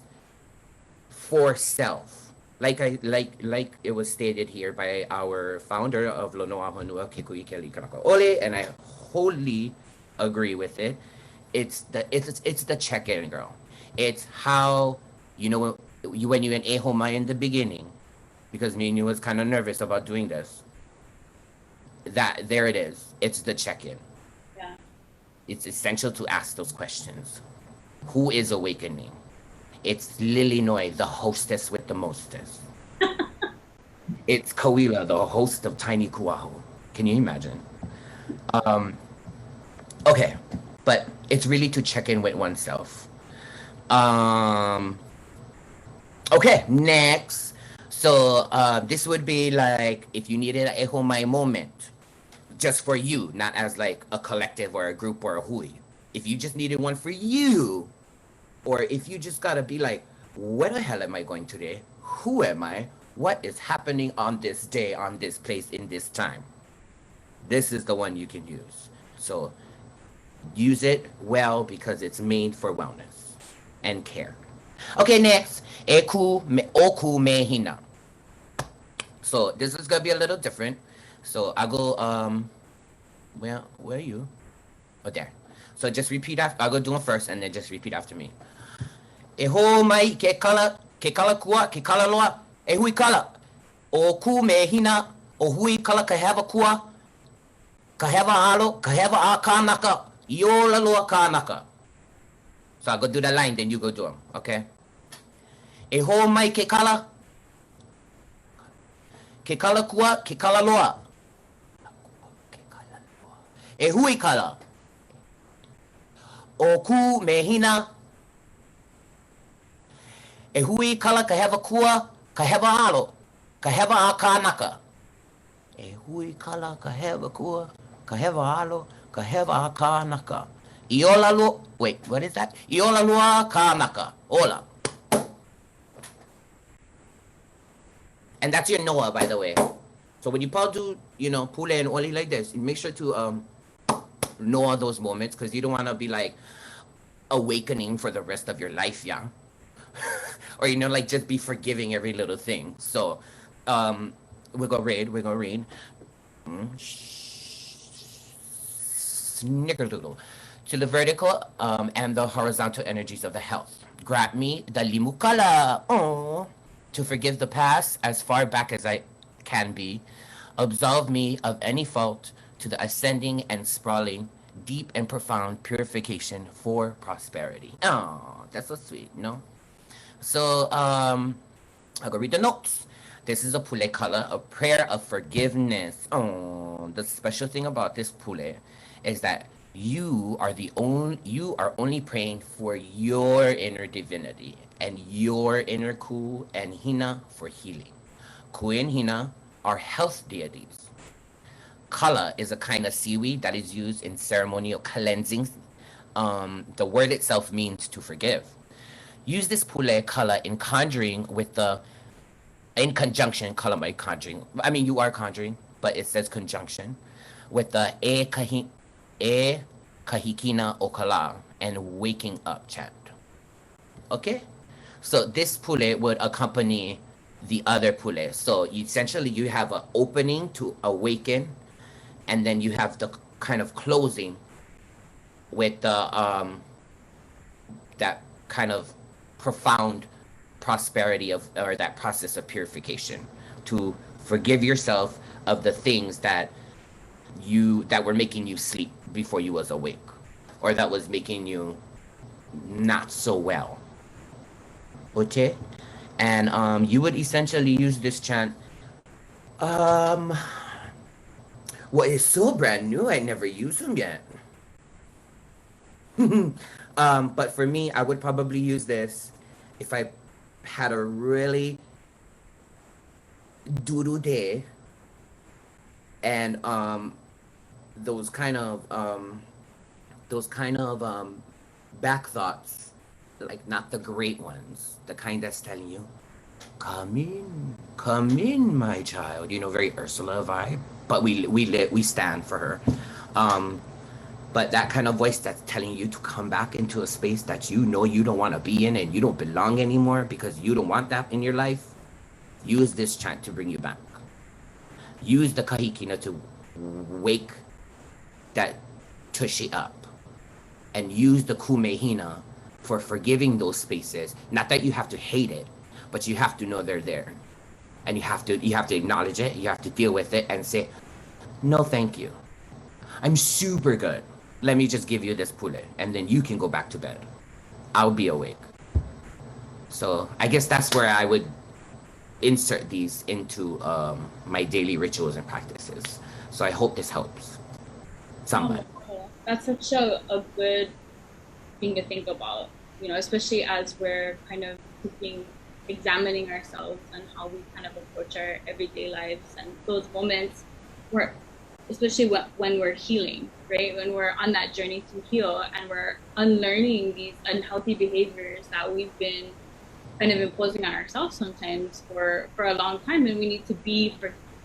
for self. Like it was stated here by our founder of Lonoa Honua, Hui Keali'ikanaka'ole, and I wholly agree with it. It's the check-in, girl. It's how, you know, when you in Ehomai in the beginning, because me and you was kind of nervous about doing this. There it is. It's the check-in. Yeah. It's essential to ask those questions. Who is awakening? It's Lilinoy, the hostess with the mostest. It's Kauila, the host of Tiny Kuahu. Can you imagine? Okay, but it's really to check in with oneself. Okay, next. So this would be like if you needed a ehomai moment just for you, not as like a collective or a group or a hui. If you just needed one for you, or if you just gotta be like, where the hell am I going today? Who am I? What is happening on this day, on this place, in this time? This is the one you can use. So use it well because it's made for wellness and care. Okay, next. Oku mehina. So this is gonna be a little different. So I go, where are you? Oh, there. So just repeat after, I'll go do it first and then just repeat after me. E ho mai ke kala kua, ke kala loa, e hui kala. O ku me hina, o hui kala ka hewa kua, ka hewa alo, ka hewa a kānaka, I ola loa kānaka. So I'll go do the line, then you go do them, okay? E ho mai ke kala kua, ke kala loa. E hui kala. O ku me hina, e hui kala ka hewa kua, ka hewa alo, ka hewa a kānaka. E hui kala ka hewa kua, ka hewa alo, ka hewa a kānaka. I ola Wait, what is that? Iola lua kānaka, ola. And that's your Noah, by the way. So when you do, pule and oli like this, make sure to Noah those moments, because you don't want to be like awakening for the rest of your life, yeah. Or like just be forgiving every little thing. So we're gonna read. Snickerdoodle. To the vertical and the horizontal energies of the health. Grant me the limukala. Oh. To forgive the past as far back as I can be. Absolve me of any fault to the ascending and sprawling, deep and profound purification for prosperity. Oh, that's so sweet, no? So, I'll go read the notes. This is a pule color, a prayer of forgiveness. Oh, the special thing about this pule is that you are only praying for your inner divinity and your inner ku and hina for healing. Ku and hina are health deities. Kala is a kind of seaweed that is used in ceremonial cleansing. The word itself means to forgive. Use this pule kala in conjuring in conjunction, kala by conjuring. I mean, you are conjuring, but it says conjunction with the e kahikina okala and waking up chant. Okay? So this pule would accompany the other pule. So essentially you have an opening to awaken, and then you have the kind of closing with the that kind of profound prosperity or that process of purification, to forgive yourself of the things that were making you sleep before you was awake, or that was making you not so well. Okay? And you would essentially use this chant. Well, it's so brand new, I never used them yet. But for me, I would probably use this if I had a really doo-doo day, and those kind of back thoughts, like not the great ones, the kind that's telling you, come in, my child. Very Ursula vibe, but we stand for her. But that kind of voice that's telling you to come back into a space that you don't want to be in and you don't belong anymore because you don't want that in your life. Use this chant to bring you back. Use the kahikina to wake that tushy up, and use the kumehina for forgiving those spaces. Not that you have to hate it, but you have to know they're there, and you have to acknowledge it. You have to deal with it and say, no, thank you. I'm super good. Let me just give you this pule, and then you can go back to bed. I'll be awake. So I guess that's where I would insert these into my daily rituals and practices. So I hope this helps somebody. Oh, that's such a good thing to think about, especially as we're kind of examining ourselves and how we kind of approach our everyday lives, and those moments where, especially when we're healing, right? When we're on that journey to heal and we're unlearning these unhealthy behaviors that we've been kind of imposing on ourselves sometimes for a long time, and we need to be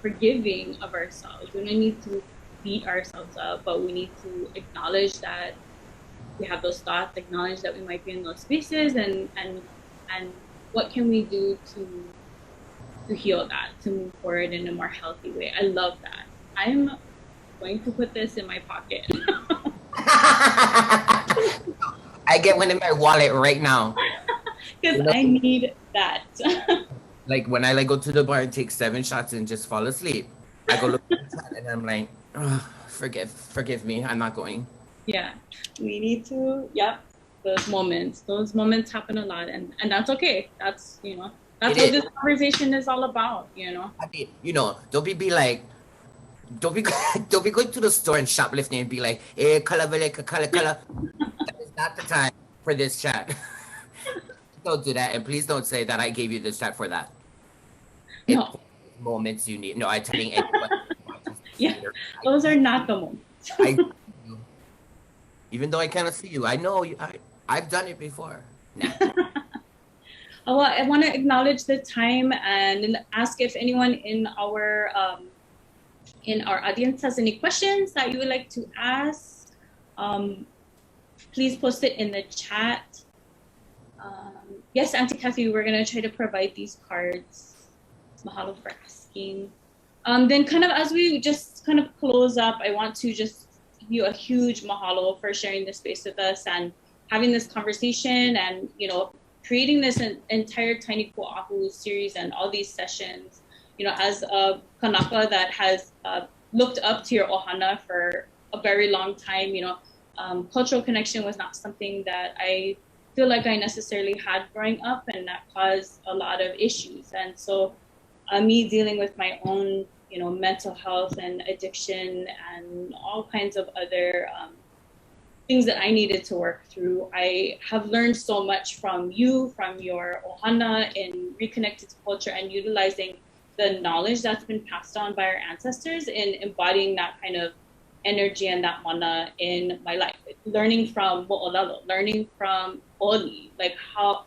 forgiving of ourselves. We don't need to beat ourselves up, but we need to acknowledge that we have those thoughts, acknowledge that we might be in those spaces, and what can we do to heal that, to move forward in a more healthy way. I love that. I'm going to put this in my pocket. I get one in my wallet right now. Because I need that. Like when I go to the bar and take 7 shots and just fall asleep, I go look at the chat and I'm like, oh, forgive me, I'm not going. Yeah, we need to, those moments happen a lot, and that's okay. That's, that's what this conversation is all about, I mean, don't be going to the store and shoplifting and be like, kala. That is not the time for this chat. Don't do that, and please don't say that I gave you this chat for that. No. Moments you need. No, I'm telling anyone. Yeah, those are not the moments. Even though I cannot see you, I know you, I've done it before. Nah. Well, I want to acknowledge the time and ask if anyone in our audience has any questions that you would like to ask. Please post it in the chat. Yes, Auntie Kathy, we're going to try to provide these cards. Mahalo for asking. Then kind of as we just kind of close up, I want to just give you a huge mahalo for sharing this space with us and having this conversation and, you know, creating this entire Tiny Kuahu series and all these sessions, you know, as a kanaka that has looked up to your ohana for a very long time, you know, cultural connection was not something that I feel like I necessarily had growing up, and that caused a lot of issues. And so me dealing with my own, you know, mental health and addiction and all kinds of other things that I needed to work through. I have learned so much from you, from your ohana, in reconnected to culture and utilizing the knowledge that's been passed on by our ancestors in embodying that kind of energy and that mana in my life. Learning from mo'olelo, learning from oli, like how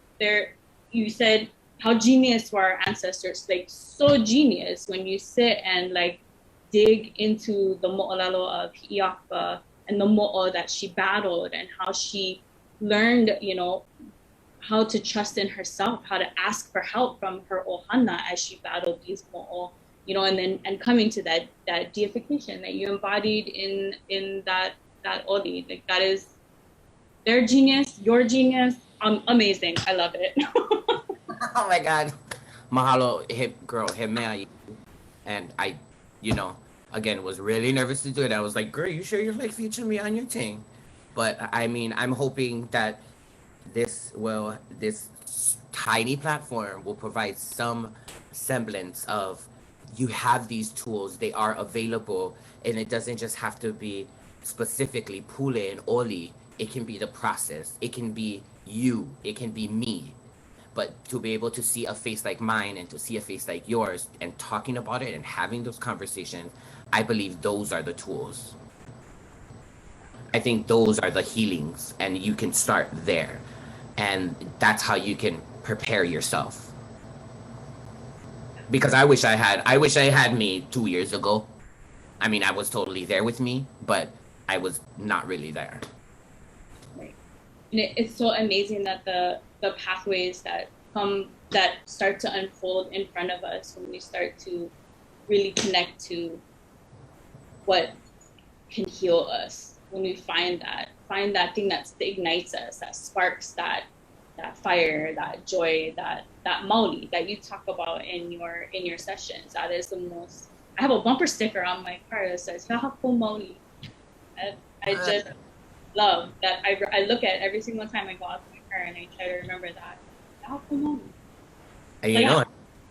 you said how genius were our ancestors, like so genius when you sit and like dig into the mo'olelo of Hi'iaka and the mo'o that she battled and how she learned, you know, how to trust in herself, how to ask for help from her ohana as she battled these mo'o, you know, and coming to that deification that you embodied in that oli. Like that is their genius, your genius. Amazing. I love it. Oh my God. Mahalo, hip mea. And I, you know, again, was really nervous to do it. I was like, girl, you sure you're like featuring me on your thing? But I mean, I'm hoping that this tiny platform will provide some semblance of you have these tools, they are available, and it doesn't just have to be specifically pule and oli. It can be the process. It can be you. It can be me. But to be able to see a face like mine and to see a face like yours and talking about it and having those conversations, I believe those are the tools. I think those are the healings, and you can start there. And that's how you can prepare yourself. Because I wish I had me 2 years ago. I mean, I was totally there with me, but I was not really there. Right. And it's so amazing that the pathways that start to unfold in front of us when we start to really connect to what can heal us, when we find that thing that ignites us, that sparks that fire, that joy, that mauli that you talk about in your sessions. That is the most. I have a bumper sticker on my car that says "Hahapo mauli." I just love that. I look at every single time I go out to my car, and I try to remember that. Hahapo mauli. And you know,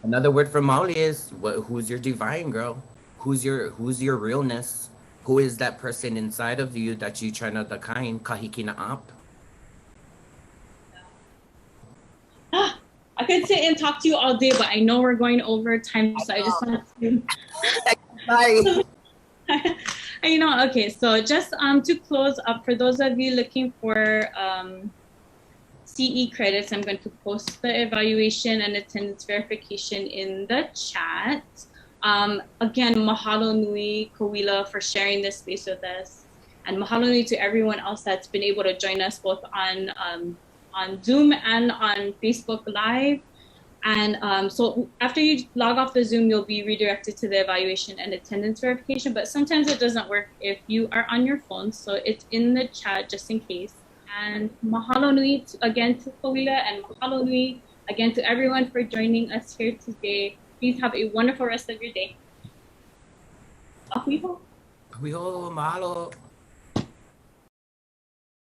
another word for mauli is who's your divine, girl? Who's your realness? Who is that person inside of you that you trying to kain kahikina up? I could sit and talk to you all day, but I know we're going over time, so I just want to. Bye. You know, okay. So just to close up, for those of you looking for CE credits, I'm going to post the evaluation and attendance verification in the chat. Again, mahalo nui Kauila for sharing this space with us, and mahalo nui to everyone else that's been able to join us both on Zoom and on Facebook Live. And so after you log off the Zoom, you'll be redirected to the evaluation and attendance verification, but sometimes it doesn't work if you are on your phone. So it's in the chat just in case. And mahalo nui again to Kauila, and mahalo nui again to everyone for joining us here today. Please have a wonderful rest of your day. Ahuiho. Mahalo.